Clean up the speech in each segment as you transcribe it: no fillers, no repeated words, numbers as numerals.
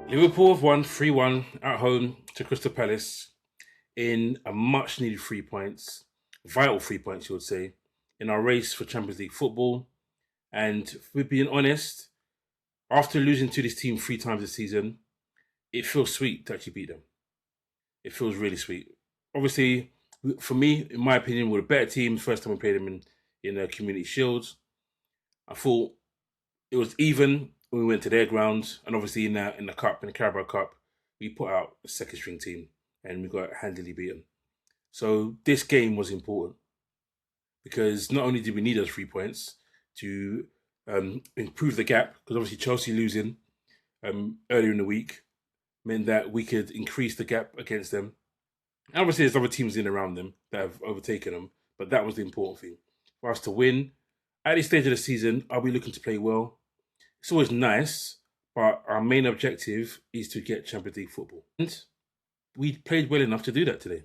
Liverpool have won 3-1 at home to Crystal Palace in a much needed 3 points, vital 3 points, you would say, in our race for Champions League football. And if we're being honest, after losing to this team 3 times this season, it feels sweet to actually beat them. It feels really sweet. Obviously, for me, in my opinion, we're a better team. First time we played them in the Community Shields. I thought it was even when we went to their ground, and obviously in the cup, in the Carabao Cup, we put out a second string team and we got handily beaten. So this game was important because not only did we need those 3 points to improve the gap, because obviously Chelsea losing earlier in the week meant that we could increase the gap against them. And obviously, there's other teams in around them that have overtaken them, but that was the important thing for us to win. At this stage of the season, are we looking to play well? It's always nice, but our main objective is to get Champions League football. And we played well enough to do that today.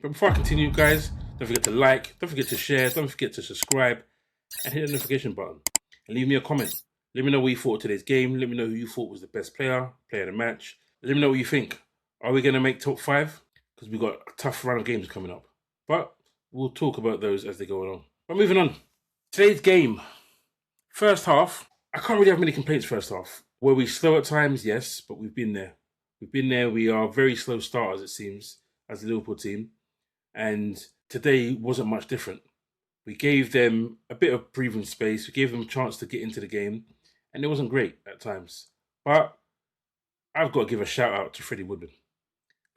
But before I continue, guys, don't forget to like, don't forget to share, don't forget to subscribe, and hit the notification button. And leave me a comment. Let me know what you thought of today's game. Let me know who you thought was the best player of the match. Let me know what you think. Are we going to make top 5? Because we've got a tough run of games coming up. But we'll talk about those as they go along. But moving on. Today's game. First half. I can't really have many complaints first half. Were we slow at times? Yes, but we've been there. We've been there. We are very slow starters, it seems, as the Liverpool team. And today wasn't much different. We gave them a bit of breathing space. We gave them a chance to get into the game. And it wasn't great at times. But I've got to give a shout out to Freddie Woodman.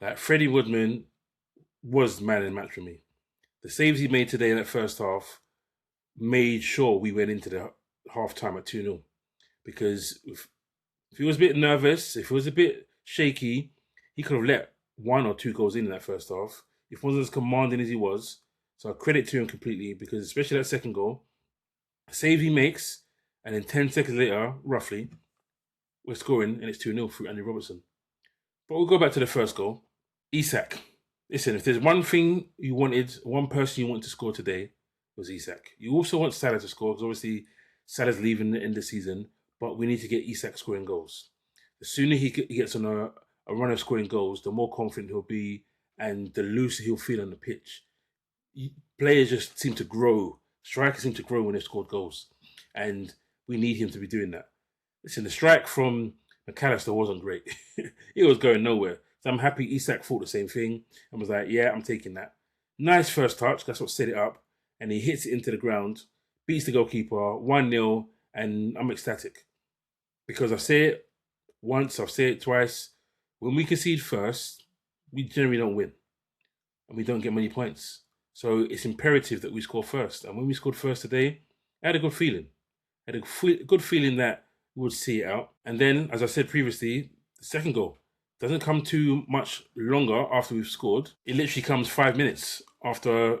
Like, Freddie Woodman was the man in the match for me. The saves he made today in that first half made sure we went into the half time at 2-0. Because if he was a bit nervous, if he was a bit shaky, he could have let 1 or 2 goals in that first half. If he wasn't as commanding as he was. So I credit to him completely, because especially that second goal, save he makes, and then 10 seconds later, roughly, we're scoring and it's 2-0 through Andy Robertson. But we'll go back to the first goal. Isak. Listen, if there's one thing you wanted, one person you wanted to score today, was Isak. You also want Salah to score, because obviously Salah's leaving the end of the season, but we need to get Isak scoring goals. The sooner he gets on a run of scoring goals, the more confident he'll be and the looser he'll feel on the pitch. Players just seem to grow. Strikers seem to grow when they've scored goals. And we need him to be doing that. Listen, the strike from McAllister wasn't great. It was going nowhere. So I'm happy Isak thought the same thing and was like, yeah, I'm taking that. Nice first touch. That's what set it up. And he hits it into the ground, beats the goalkeeper, 1-0, and I'm ecstatic. Because I've said it once, I've said it twice. When we concede first, we generally don't win. And we don't get many points. So it's imperative that we score first. And when we scored first today, I had a good feeling. I had a good feeling that we would see it out. And then, as I said previously, the second goal doesn't come too much longer after we've scored. It literally comes 5 minutes after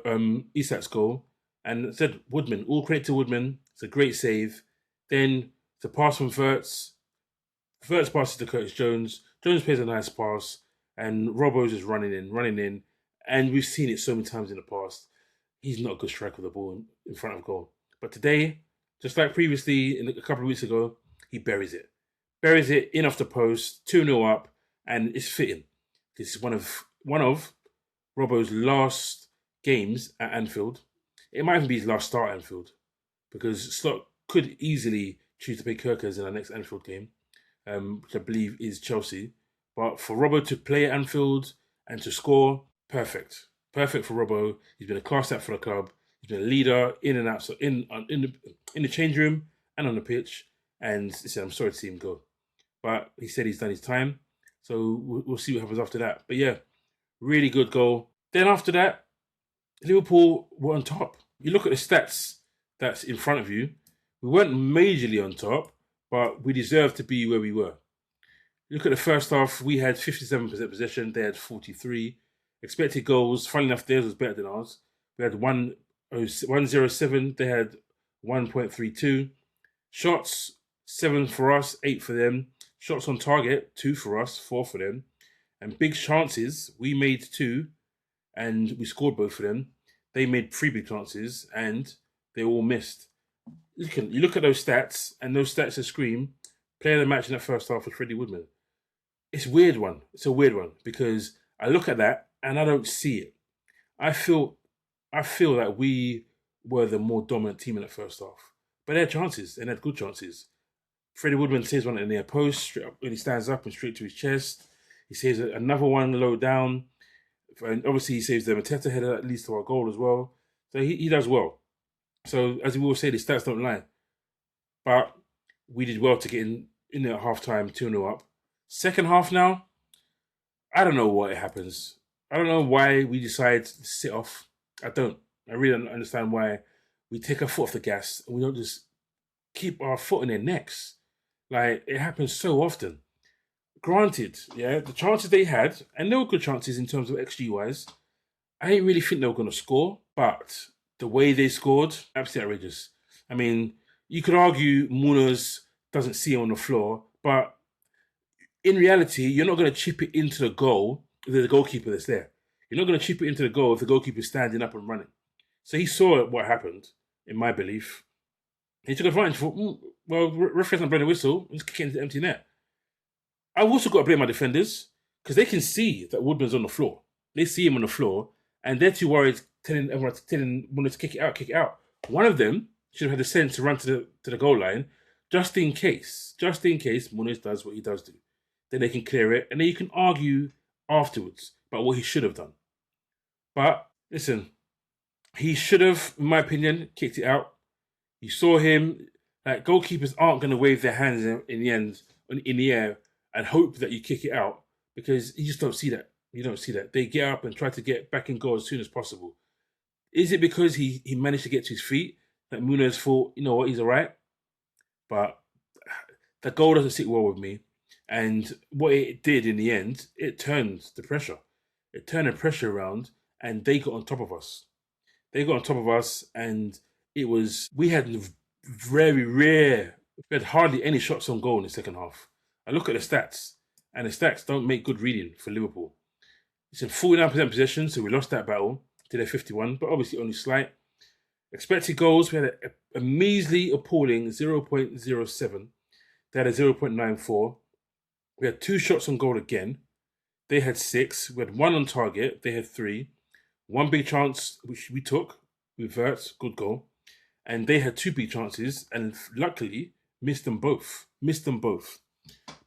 Isak's goal. And I said, Woodman, all credit to Woodman. It's a great save. Then the pass from Wirtz. Wirtz passes to Curtis Jones. Jones plays a nice pass. And Robbo's just running in. And we've seen it so many times in the past. He's not a good striker of the ball in front of goal. But today, just like previously, a couple of weeks ago, he buries it. Buries it in off the post, 2-0 up, and it's fitting. This is one of Robbo's last games at Anfield. It might even be his last start at Anfield, because Slot could easily choose to play Kirkers in our next Anfield game, which I believe is Chelsea. But for Robbo to play at Anfield and to score, perfect. Perfect for Robbo. He's been a class act for the club. He's been a leader in and out, so in the change room and on the pitch. And listen, I'm sorry to see him go. But he said he's done his time. So we'll see what happens after that. But yeah, really good goal. Then after that, Liverpool were on top. You look at the stats that's in front of you. We weren't majorly on top, but we deserved to be where we were. You look at the first half, we had 57% possession. They had 43. Expected goals, funny enough, theirs was better than ours. We had 107. They had 1.32. Shots, 7 for us, 8 for them. Shots on target, 2 for us, 4 for them. And big chances, we made 2, and we scored both of them. They made 3 big chances, and they all missed. You look at those stats, and those stats that scream, player of the match in that first half was Freddie Woodman. it's a weird one. It's a weird one because I look at that and I don't see it. I feel that we were the more dominant team in the first half. But they had chances, and they had good chances. Freddie Woodman saves one in the near post, straight up, when he stands up and straight to his chest. He saves another one low down. And obviously, he saves the Mateta header that leads to our goal as well. So he does well. So, as we will say, the stats don't lie. But we did well to get in there at half time, 2-0 up. Second half now, I don't know what happens. I don't know why we decide to sit off. I don't. I really don't understand why we take our foot off the gas and we don't just keep our foot in their necks. Like, it happens so often. Granted, yeah, the chances they had, and they were good chances in terms of XG-wise, I didn't really think they were going to score, but the way they scored, absolutely outrageous. I mean, you could argue Muñoz doesn't see him on the floor, but in reality, you're not going to chip it into the goal with the goalkeeper that's there. You're not going to chip it into the goal if the goalkeeper's standing up and running. So he saw what happened, in my belief. He took advantage for, referee's not blowing a whistle, just kick it into the empty net. I've also got to blame my defenders, because they can see that Woodman's on the floor. They see him on the floor, and they're too worried telling Muñoz to kick it out. One of them should have had the sense to run to the goal line, just in case Muñoz does what he does do. Then they can clear it, and then you can argue afterwards about what he should have done. But listen, he should have, in my opinion, kicked it out. You saw him, like, goalkeepers aren't going to wave their hands in the air and hope that you kick it out, because you just don't see that. You don't see that. They get up and try to get back in goal as soon as possible. Is it because he managed to get to his feet that Muñoz thought, you know what, he's all right? But the goal doesn't sit well with me. And what it did in the end, it turned the pressure. It turned the pressure around, and they got on top of us. And we had hardly any shots on goal in the second half. I look at the stats, and the stats don't make good reading for Liverpool. It's in 49% possession, so we lost that battle to their 51, but obviously only slight. Expected goals, we had a measly, appalling 0.07. They had a 0.94. We had 2 shots on goal again. They had 6. We had 1 on target. They had 3. 1 big chance, which we took with Wirtz, good goal. And they had 2 big chances, and luckily missed them both.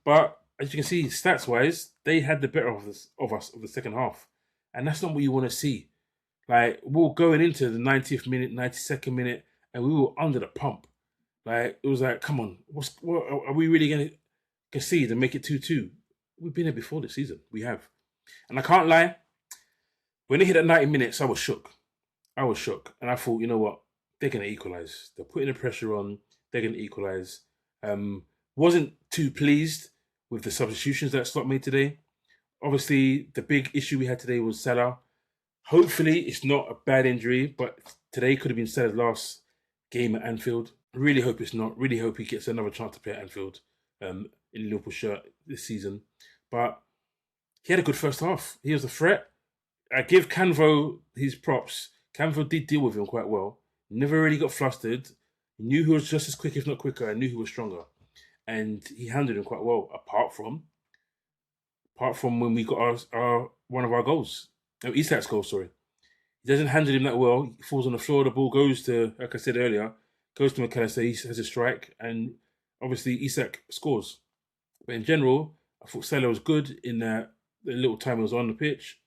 But as you can see, stats-wise, they had the better of us of the second half. And that's not what you want to see. Like, we were going into the 90th minute, 92nd minute, and we were under the pump. Like, it was like, come on, what are we really going to concede and make it 2-2? We've been there before this season. We have. And I can't lie, when they hit at 90 minutes, I was shook. And I thought, you know what? They're going to equalise. They're putting the pressure on. They're going to equalise. Wasn't too pleased with the substitutions that Slot made today. Obviously, the big issue we had today was Salah. Hopefully, it's not a bad injury, but today could have been Salah's last game at Anfield. Really hope it's not. Really hope he gets another chance to play at Anfield in Liverpool shirt this season. But he had a good first half. He was a threat. I give Canvo his props. Canvo did deal with him quite well. Never really got flustered. He knew he was just as quick, if not quicker. I knew he was stronger. And he handled him quite well, apart from when we got our one of our goals. No, Isak's goal, sorry. He doesn't handle him that well. He falls on the floor. The ball goes to, like I said earlier, goes to McAllister. He has a strike. And obviously, Isak scores. But in general, I thought Salah was good in the little time he was on the pitch.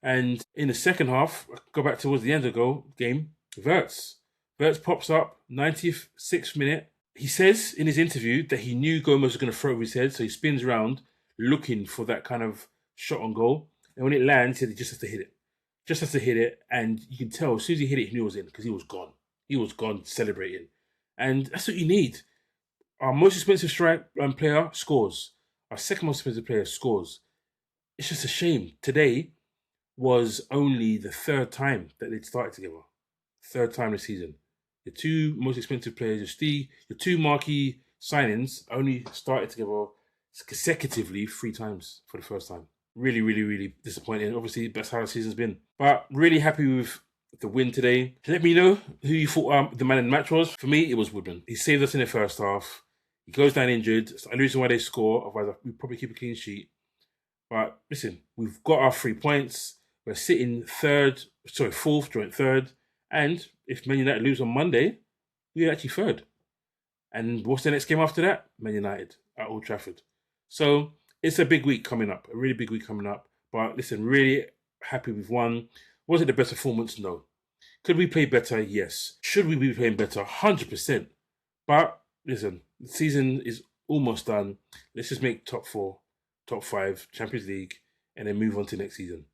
And in the second half, I go back towards the end of the game, Wirtz pops up, 96th minute. He says in his interview that he knew Gomez was going to throw over his head, so he spins around looking for that kind of shot on goal. And when it lands, he said he just has to hit it. And you can tell, as soon as he hit it, he knew it was in, because he was gone. He was gone celebrating. And that's what you need. Our most expensive player scores. Our second most expensive player scores. It's just a shame. Today was only the 3rd time that they'd started together. 3rd time this season. The 2 most expensive players, your 2 marquee signings only started together consecutively 3 times for the first time. Really, really, really disappointing. Obviously, that's how the season's been. But really happy with the win today. Let me know who you thought the man in the match was. For me, it was Woodman. He saved us in the first half. He goes down injured. It's the only reason why they score. Otherwise, we probably keep a clean sheet. But listen, we've got our 3 points. We're sitting fourth, joint third. And if Man United lose on Monday, we're actually third. And what's the next game after that? Man United at Old Trafford. So it's a big week coming up, a really big week coming up. But listen, really happy we've won. Was it the best performance? No. Could we play better? Yes. Should we be playing better? 100%. But listen, the season is almost done. Let's just make top 4, top 5, Champions League, and then move on to next season.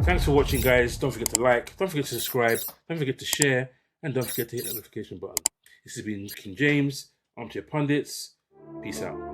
Thanks for watching, guys. Don't forget to like, don't forget to subscribe, don't forget to share, and don't forget to hit the notification button. This has been King James, Armchair Pundits. Peace out.